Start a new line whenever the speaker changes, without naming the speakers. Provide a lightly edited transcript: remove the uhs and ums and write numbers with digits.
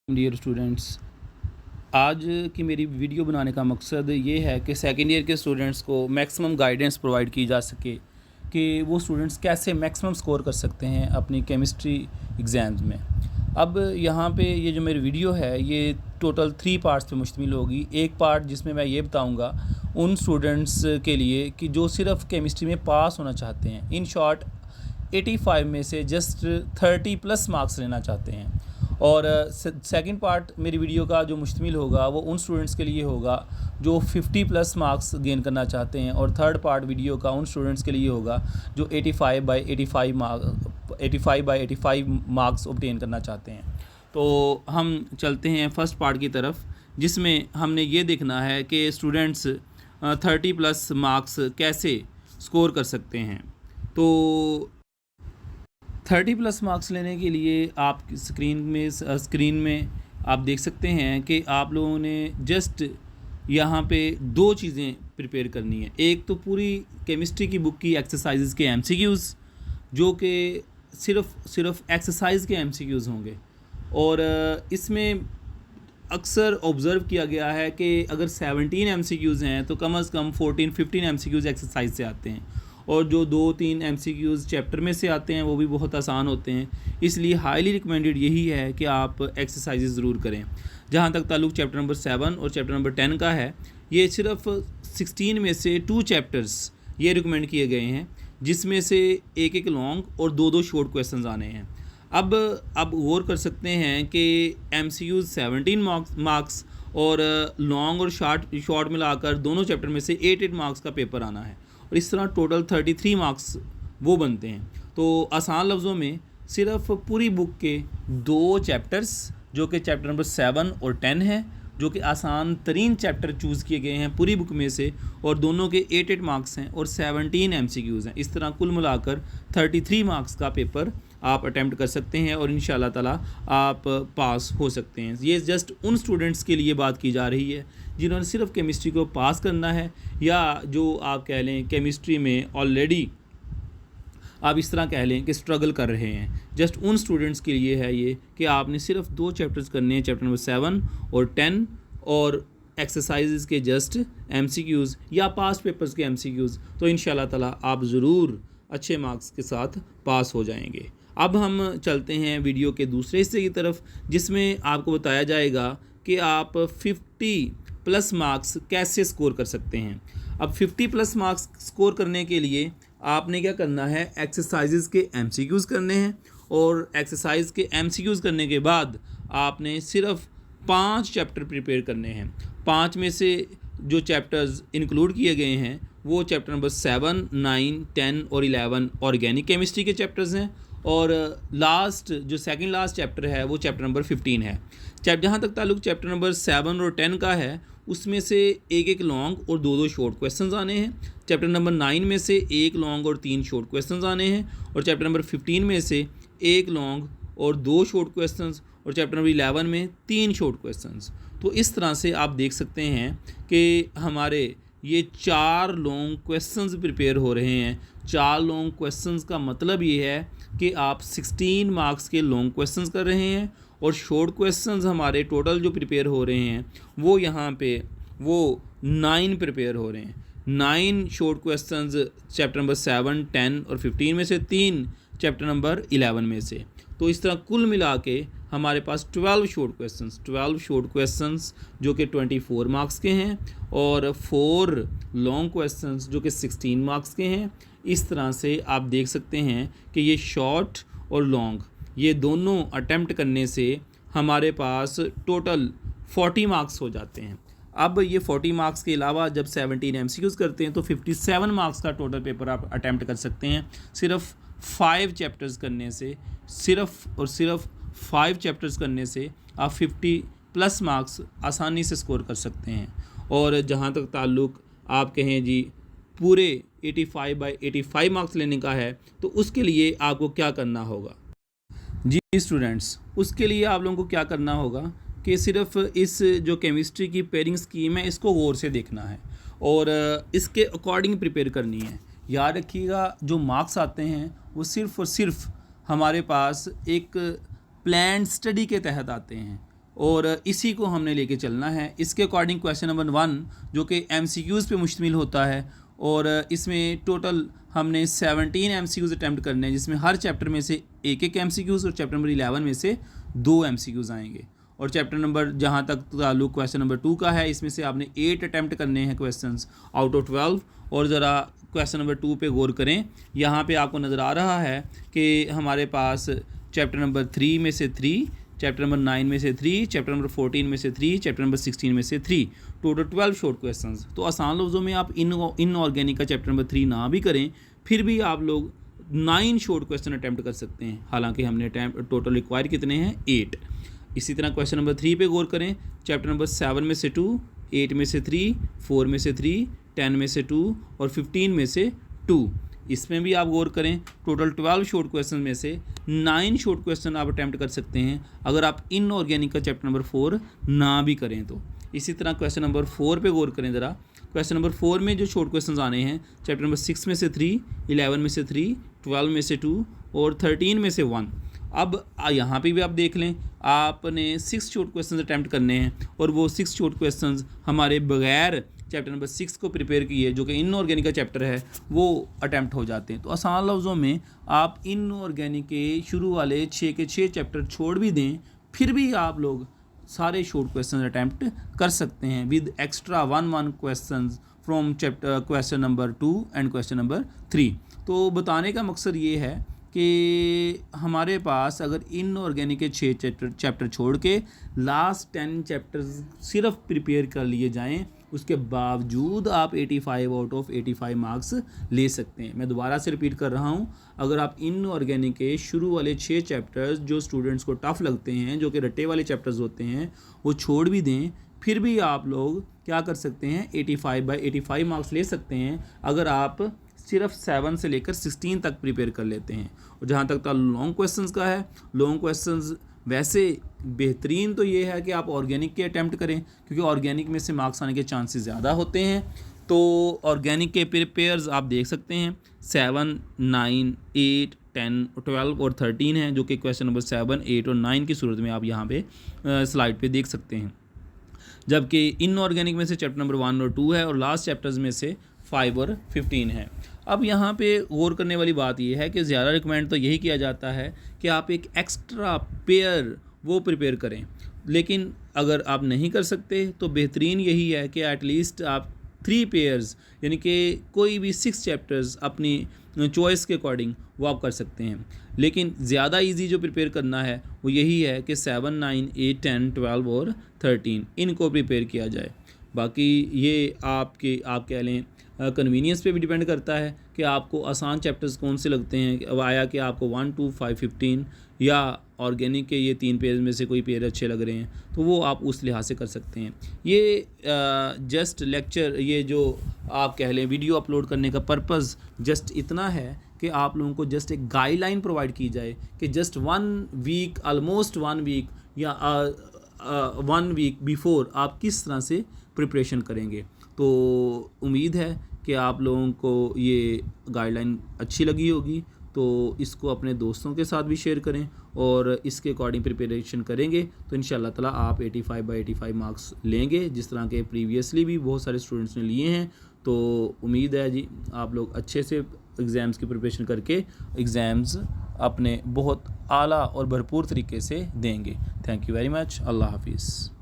Dear students, आज की मेरी वीडियो बनाने का मकसद ये है कि सेकेंड ईयर के स्टूडेंट्स को मैक्सिमम गाइडेंस प्रोवाइड की जा सके कि वो स्टूडेंट्स कैसे मैक्सिमम स्कोर कर सकते हैं अपनी केमिस्ट्री एग्ज़ाम्स में। अब यहाँ पे ये जो मेरी वीडियो है ये टोटल 3 पार्ट्स पे मुश्तमिल होगी। एक पार्ट जिसमें मैं ये बताऊँगा उन स्टूडेंट्स के लिए कि जो सिर्फ केमिस्ट्री में पास होना चाहते हैं, इन शॉर्ट 85 में से जस्ट 30 प्लस मार्क्स लेना चाहते हैं। और सेकंड पार्ट मेरी वीडियो का जो मुश्तमिल होगा वो उन स्टूडेंट्स के लिए होगा जो 50 प्लस मार्क्स गेन करना चाहते हैं। और थर्ड पार्ट वीडियो का उन स्टूडेंट्स के लिए होगा जो 85 बाई 85 मार्क्स ऑब्टेन करना चाहते हैं। तो हम चलते हैं फर्स्ट पार्ट की तरफ, जिसमें हमने ये देखना है कि स्टूडेंट्स 30 प्लस मार्क्स कैसे स्कोर कर सकते हैं। तो 30 प्लस मार्क्स लेने के लिए आप स्क्रीन में आप देख सकते हैं कि आप लोगों ने जस्ट यहाँ पे 2 चीज़ें प्रिपेयर करनी है। एक तो पूरी केमिस्ट्री की बुक की एक्सरसाइजेज़ के एमसीक्यूज़, जो कि सिर्फ एक्सरसाइज के एमसीक्यूज़ होंगे। और इसमें अक्सर ऑब्ज़र्व किया गया है कि अगर 17 एमसीक्यूज़ हैं तो कम से कम 14-15 एमसीक्यूज़ एक्सरसाइज से आते हैं, और जो 2-3 एमसीक्यूज़ चैप्टर में से आते हैं वो भी बहुत आसान होते हैं। इसलिए हाईली रिकमेंडेड यही है कि आप एक्सरसाइजेज ज़रूर करें। जहाँ तक ताल्लुक़ चैप्टर नंबर 7 और चैप्टर नंबर 10 का है, ये सिर्फ 16 में से 2 चैप्टर्स ये रिकमेंड किए गए हैं, जिसमें से एक लॉन्ग और 2 शॉर्ट क्वेश्चन आने हैं। अब आप गौर कर सकते हैं कि एमसीक्यूज़ 17 मार्क्स और लॉन्ग और शॉर्ट मिलाकर दोनों चैप्टर में से 8 मार्क्स का पेपर आना है, और इस तरह टोटल 33 मार्क्स वो बनते हैं। तो आसान लफ्ज़ों में सिर्फ पूरी बुक के 2 चैप्टर्स, जो कि चैप्टर नंबर 7 और 10 है, जो कि आसान तरीन चैप्टर चूज़ किए गए हैं पूरी बुक में से, और दोनों के 8 मार्क्स हैं और 17 एमसीक्यूज़ हैं। इस तरह कुल मिलाकर 33 मार्क्स का पेपर आप अटैम्प्ट कर सकते हैं और इंशाल्लाह ताला आप पास हो सकते हैं। ये जस्ट उन स्टूडेंट्स के लिए बात की जा रही है जिन्होंने सिर्फ केमिस्ट्री को पास करना है, या जो आप कह लें केमिस्ट्री में ऑलरेडी आप इस तरह कह लें कि स्ट्रगल कर रहे हैं। जस्ट उन स्टूडेंट्स के लिए है ये कि आपने सिर्फ 2 चैप्टर्स करने हैं, चैप्टर नंबर 7 और 10, और एक्सरसाइजेज़ के जस्ट एमसीक्यूज़ या पास्ट पेपर्स के एमसीक्यूज़। तो इंशाल्लाह ताला आप ज़रूर अच्छे मार्क्स के साथ पास हो जाएंगे। अब हम चलते हैं वीडियो के दूसरे हिस्से की तरफ, जिसमें आपको बताया जाएगा कि आप 50 प्लस मार्क्स कैसे स्कोर कर सकते हैं। अब 50 प्लस मार्क्स स्कोर करने के लिए आपने क्या करना है, एक्सरसाइजेज़ के एमसीक्यूज़ करने हैं, और एक्सरसाइज के एमसीक्यूज़ करने के बाद आपने सिर्फ 5 चैप्टर प्रिपेयर करने हैं। 5 में से जो चैप्टर्स इंक्लूड किए गए हैं वो चैप्टर नंबर 7, 9, 10 और 11 ऑर्गेनिक केमिस्ट्री के चैप्टर्स हैं, और लास्ट जो सेकंड लास्ट चैप्टर है वो चैप्टर नंबर 15 है। जहाँ तक ताल्लुक़ चैप्टर नंबर 7 और 10 का है, उसमें से एक लॉन्ग और 2 शॉर्ट क्वेश्चंस आने हैं। चैप्टर नंबर 9 में से 1 लॉन्ग और 3 शॉर्ट क्वेश्चंस आने हैं, और चैप्टर नंबर 15 में से 1 लॉन्ग और 2 शॉर्ट क्वेश्चंस, और चैप्टर नंबर 11 में 3 शॉर्ट क्वेश्चंस। तो इस तरह से आप देख सकते हैं कि हमारे ये 4 लॉन्ग क्वेश्चंस प्रिपेयर हो रहे हैं। 4 लॉन्ग क्वेश्चंस का मतलब ये है कि आप 16 मार्क्स के लॉन्ग क्वेश्चंस कर रहे हैं, और शॉर्ट क्वेश्चंस हमारे टोटल जो प्रिपेयर हो रहे हैं वो यहाँ पे वो 9 प्रिपेयर हो रहे हैं। 9 शॉर्ट क्वेश्चंस चैप्टर नंबर 7, 10 और 15 में से, 3 चैप्टर नंबर 11 में से। तो इस तरह कुल मिला के हमारे पास 12 शॉर्ट क्वेश्चंस जो कि 24 मार्क्स के हैं, और 4 लॉन्ग क्वेश्चंस जो कि 16 मार्क्स के हैं। इस तरह से आप देख सकते हैं कि ये शॉर्ट और लॉन्ग ये दोनों अटेम्प्ट करने से हमारे पास टोटल 40 मार्क्स हो जाते हैं। अब ये 40 मार्क्स के अलावा जब 17 एमसीक्यूज़ करते हैं तो 57 मार्क्स का टोटल पेपर आप अटेम्प्ट कर सकते हैं। सिर्फ 5 चैप्टर्स करने से, सिर्फ 5 चैप्टर्स करने से आप 50 प्लस मार्क्स आसानी से स्कोर कर सकते हैं। और जहाँ तक ताल्लुक़ आप कहें जी पूरे 85 बाई 85 मार्क्स लेने का है, तो उसके लिए आपको क्या करना होगा जी स्टूडेंट्स, उसके लिए आप लोगों को क्या करना होगा कि सिर्फ इस जो केमिस्ट्री की पेयरिंग स्कीम है इसको गौर से देखना है, और इसके अकॉर्डिंग प्रिपेयर करनी है। याद रखिएगा जो मार्क्स आते हैं वो सिर्फ और सिर्फ हमारे पास एक प्लान स्टडी के तहत आते हैं। और इसी को हमने लेके चलना है। इसके अकॉर्डिंग क्वेश्चन नंबर 1 जो कि MCQs पे मुश्तमिल होता है और इसमें टोटल हमने 17 MCQs अटैम्प्ट करने हैं, जिसमें हर चैप्टर में से एक MCQs और चैप्टर नंबर 11 में से 2 MCQs आएंगे। और चैप्टर नंबर जहाँ तक ताल्लुक क्वेश्चन नंबर 2 का है, इसमें से आपने 8 अटैम्प्ट करने हैं क्वेश्चंस आउट ऑफ 12। और ज़रा क्वेश्चन नंबर 2 पे गौर करें, यहाँ पे आपको नज़र आ रहा है कि हमारे पास चैप्टर नंबर 3 में से 3, चैप्टर नंबर 9 में से 3, चैप्टर नंबर 14 में से 3, चैप्टर नंबर 16 में से 3, टोटल 12 शॉर्ट क्वेश्चंस। तो आसान लफ्ज़ों में आप इनऑर्गेनिक का चैप्टर नंबर 3 ना भी करें, फिर भी आप लोग 9 शॉर्ट क्वेश्चन अटैम्प्ट कर सकते हैं। हालांकि हमने टोटल रिक्वायर कितने हैं, 8। इसी तरह क्वेश्चन नंबर 3 पे गौर करें, चैप्टर नंबर 7 में से 2, 8 में से 3, 4 में से 3, 10 में से 2 और 15 में से 2। इसमें भी आप गौर करें, टोटल 12 शॉर्ट क्वेश्चन में से 9 शॉर्ट क्वेश्चन आप अटैम्प्ट कर सकते हैं अगर आप इनऑर्गेनिक का चैप्टर नंबर 4 ना भी करें तो। इसी तरह क्वेश्चन नंबर 4 पे गौर करें ज़रा। क्वेश्चन नंबर 4 में जो शॉर्ट क्वेश्चन आने हैं, चैप्टर नंबर 6 में से 3, 11 में से 3, 12 में से 2 और 13 में से 1। अब यहाँ पे भी आप देख लें, आपने 6 शॉर्ट क्वेश्चंस अटैम्प्ट करने हैं और वो 6 शॉर्ट क्वेश्चंस हमारे बगैर चैप्टर नंबर 6 को प्रिपेयर किए, जो कि इनऑर्गेनिक का चैप्टर है, वो अटैम्प्ट हो जाते हैं। तो आसान लफ्ज़ों में आप इनऑर्गेनिक के शुरू वाले 6 के 6 चैप्टर छोड़ भी दें, फिर भी आप लोग सारे शॉर्ट क्वेश्चन अटैम्प्ट कर सकते हैं with extra 1 question from chapter question number 2 and question number 3। तो बताने का मकसद ये है कि हमारे पास अगर इनऑर्गेनिक के 6 चैप्टर छोड़ के लास्ट 10 चैप्टर्स सिर्फ प्रिपेयर कर लिए जाएं, उसके बावजूद आप 85 आउट ऑफ 85 मार्क्स ले सकते हैं। मैं दोबारा से रिपीट कर रहा हूं, अगर आप इनऑर्गेनिक के शुरू वाले 6 चैप्टर्स जो स्टूडेंट्स को टफ़ लगते हैं, जो कि रट्टे वाले चैप्टर्स होते हैं, वो छोड़ भी दें, फिर भी आप लोग क्या कर सकते हैं, 85/85 मार्क्स ले सकते हैं अगर आप सिर्फ 7 से लेकर 16 तक प्रिपेयर कर लेते हैं। और जहाँ तक लॉन्ग क्वेश्चंस का है, लॉन्ग क्वेश्चंस वैसे बेहतरीन तो ये है कि आप ऑर्गेनिक के अटैम्प्ट करें, क्योंकि ऑर्गेनिक में से मार्क्स आने के चांसेस ज़्यादा होते हैं। तो ऑर्गेनिक के पेयर्स आप देख सकते हैं 7, 9, 8, 10, 12 और 13 हैं, जो कि क्वेश्चन नंबर 7, 8 और 9 की सूरत में आप यहाँ पे स्लाइड पे देख सकते हैं। जबकि इनऑर्गेनिक में से चैप्टर नंबर 1 और 2 है और लास्ट चैप्टर्स में से 5 और 15 है। अब यहाँ पे गौर करने वाली बात यह है कि ज़्यादा रिकमेंड तो यही किया जाता है कि आप एक एक्स्ट्रा पेयर वो प्रिपेयर करें, लेकिन अगर आप नहीं कर सकते तो बेहतरीन यही है कि एटलीस्ट आप 3 पेयर्स यानी कि कोई भी 6 चैप्टर्स अपनी चॉइस के अकॉर्डिंग वो आप कर सकते हैं। लेकिन ज़्यादा इजी जो प्रिपेयर करना है वो यही है कि 7, 9, 8, 10, 12 और 13 इनको प्रिपेयर किया जाए। बाकी ये आप कह लें कन्वीनियंस पे भी डिपेंड करता है कि आपको आसान चैप्टर्स कौन से लगते हैं। अब आया कि आपको 1, 2, 5, 15 या ऑर्गेनिक के ये 3 पेयर में से कोई पेयर अच्छे लग रहे हैं, तो वो आप उस लिहाज से कर सकते हैं। ये जस्ट लेक्चर, ये जो आप कह लें वीडियो अपलोड करने का पर्पज़ जस्ट इतना है कि आप लोगों को जस्ट एक गाइडलाइन प्रोवाइड की जाए कि जस्ट 1 वीक, ऑलमोस्ट 1 वीक या 1 वीक बिफोर आप किस तरह से प्रिपरेशन करेंगे। तो उम्मीद है कि आप लोगों को ये गाइडलाइन अच्छी लगी होगी, तो इसको अपने दोस्तों के साथ भी शेयर करें और इसके अकॉर्डिंग प्रिपरेशन करेंगे तो इंशाल्लाह ताला आप 85/85 मार्क्स लेंगे, जिस तरह के प्रीवियसली भी बहुत सारे स्टूडेंट्स ने लिए हैं। तो उम्मीद है जी आप लोग अच्छे से एग्ज़ाम्स की प्रिपरेशन करके एग्ज़ाम्स अपने बहुत आला और भरपूर तरीके से देंगे। Thank you very much. अल्लाह हाफिज़।